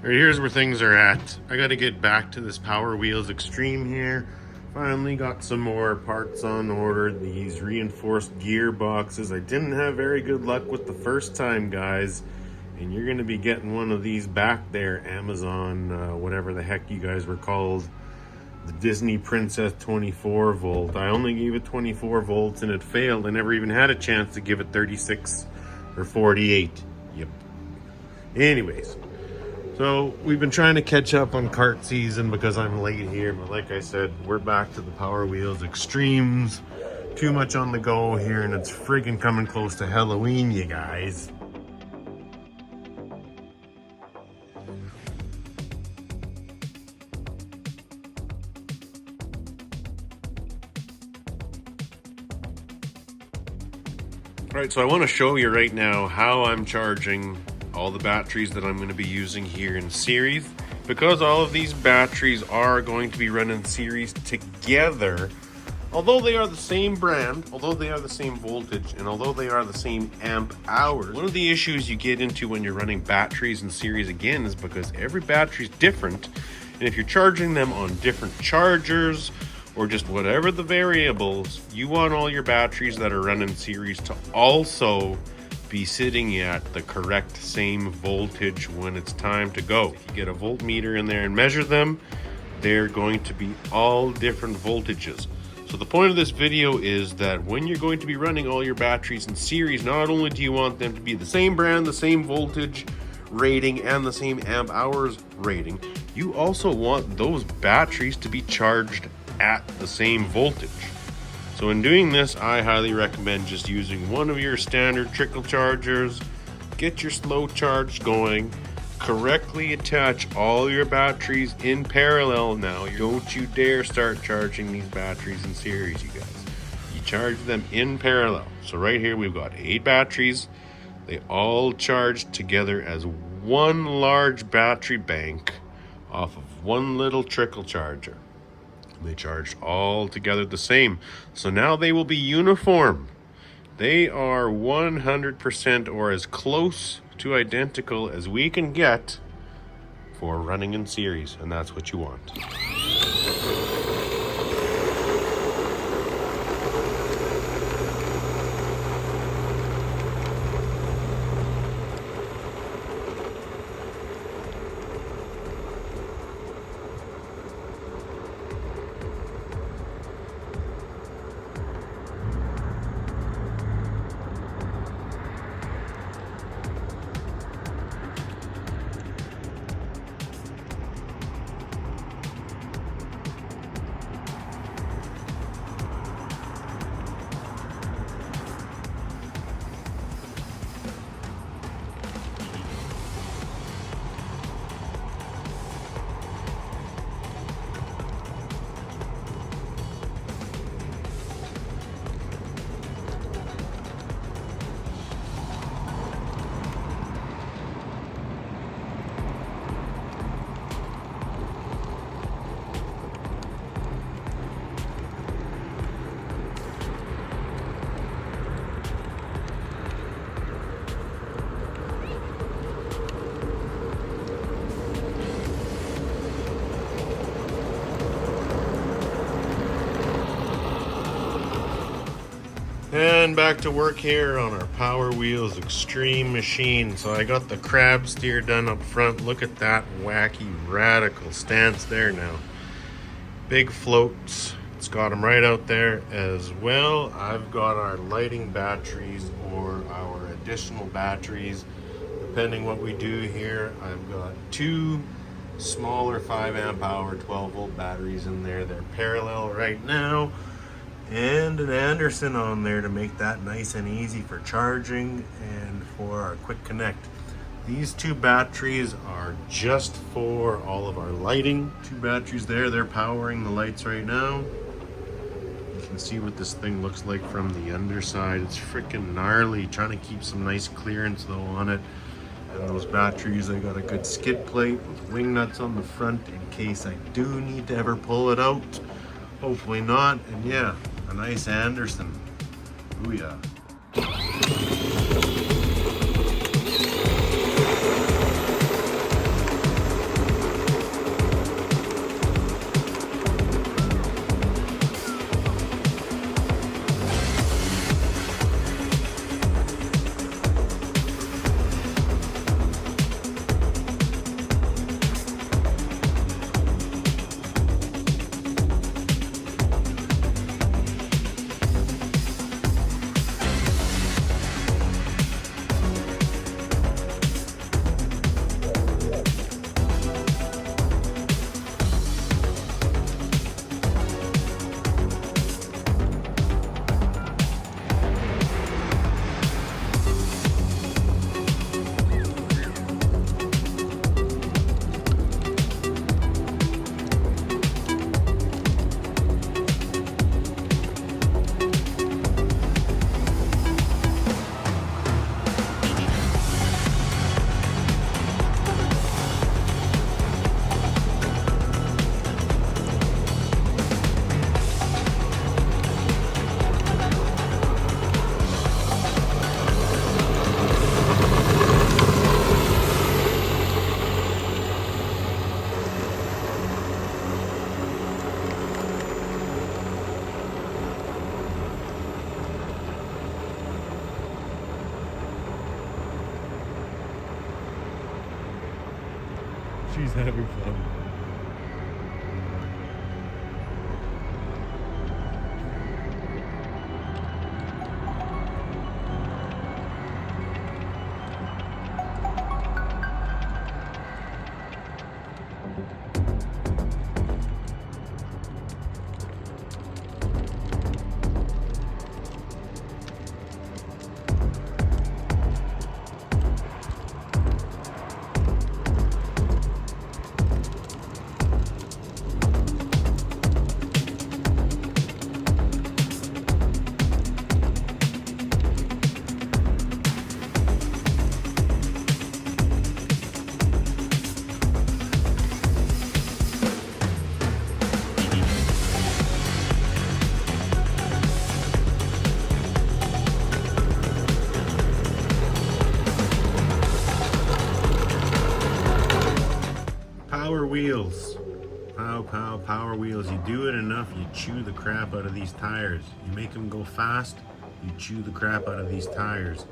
All right, here's where things are at. I got to get back to this Power Wheels Xtreme here. Finally got some more parts on order. These reinforced gearboxes. I didn't have very good luck with the first time, guys. And you're going to be getting one of these back there, Amazon, whatever the heck you guys were called. The Disney Princess 24 volt. I only gave it 24 volts and it failed. I never even had a chance to give it 36 or 48. Yep. Anyways. So we've been trying to catch up on kart season because I'm late here, but like I said, we're back to the Power Wheels Extremes. Too much on the go here, and it's friggin' coming close to Halloween, you guys. All right, so I want to show you right now how I'm charging all the batteries that I'm going to be using here in series. Because all of these batteries are going to be run in series together, although they are the same brand, although they are the same voltage, and although they are the same amp hours, one of the issues you get into when you're running batteries in series again is because every battery is different, and if you're charging them on different chargers or just whatever the variables, you want all your batteries that are run in series to also be sitting at the correct same voltage when it's time to go. If you get a voltmeter in there and measure them, they're going to be all different voltages. So the point of this video is that when you're going to be running all your batteries in series, not only do you want them to be the same brand, the same voltage rating, and the same amp hours rating, you also want those batteries to be charged at the same voltage. So in doing this, I highly recommend just using one of your standard trickle chargers. Get your slow charge going. Correctly attach all your batteries in parallel now. Don't you dare start charging these batteries in series, you guys. You charge them in parallel. So right here we've got 8 batteries. They all charge together as one large battery bank off of one little trickle charger. They charged all together the same. So now they will be uniform. They are 100% or as close to identical as we can get for running in series, and that's what you want. And back to work here on our Power Wheels Extreme machine. So I got the crab steer done up front. Look at that wacky radical stance there now. Big floats. It's got them right out there as well. I've got our lighting batteries or our additional batteries, depending what we do here. I've got 2 smaller 5 amp hour 12 volt batteries in there. They're parallel right now. And an Anderson on there to make that nice and easy for charging and for our quick connect. These 2 batteries are just for all of our lighting. 2 batteries there, they're powering the lights right now. You can see what this thing looks like from the underside. It's freaking gnarly, trying to keep some nice clearance though on it. And those batteries, I got a good skid plate with wing nuts on the front in case I do need to ever pull it out. Hopefully not, and yeah, a nice Anderson. Ooh yeah. She's having fun. Power wheels. Power wheels. You do it enough, you chew the crap out of these tires. You make them go fast, you chew the crap out of these tires.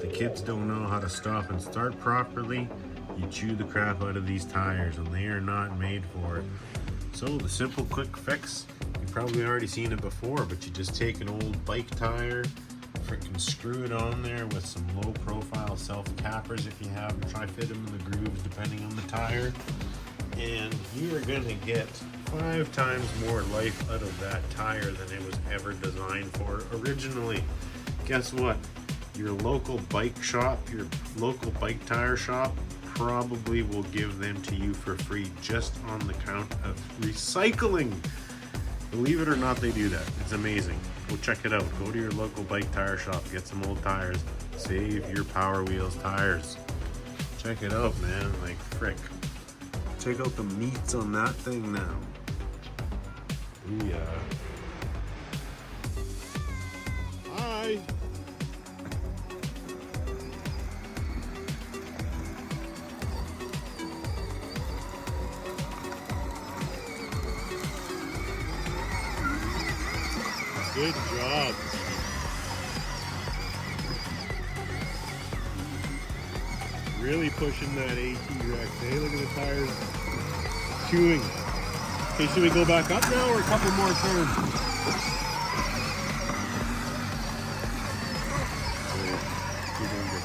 The kids don't know how to stop and start properly, you chew the crap out of these tires, and they are not made for it. So the simple quick fix, you've probably already seen it before, but you just take an old bike tire, freaking screw it on there with some low profile self tappers if you have them. Try fit them in the grooves depending on the tire, and you are going to get 5 times more life out of that tire than it was ever designed for originally. Guess what? Your local bike shop, your local bike tire shop, probably will give them to you for free just on the count of recycling. Believe it or not, they do that. It's amazing. Go check it out. Go to your local bike tire shop, get some old tires, save your Power Wheels tires. Check it out, man. Like, frick. Check out the meats on that thing now. Ooh, yeah. Hi. Good job. Really pushing that A.T.REX. Hey, look at the tires chewing. Okay, should we go back up now or a couple more turns? You're doing good.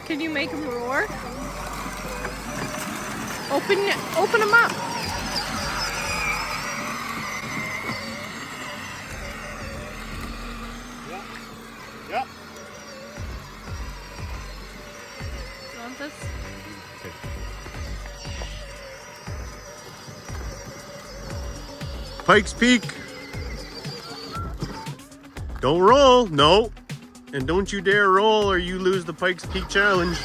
Can you make them roar? Open them up. Yep. You want this? Okay. Pikes Peak. Don't roll. No. And don't you dare roll or you lose the Pikes Peak challenge.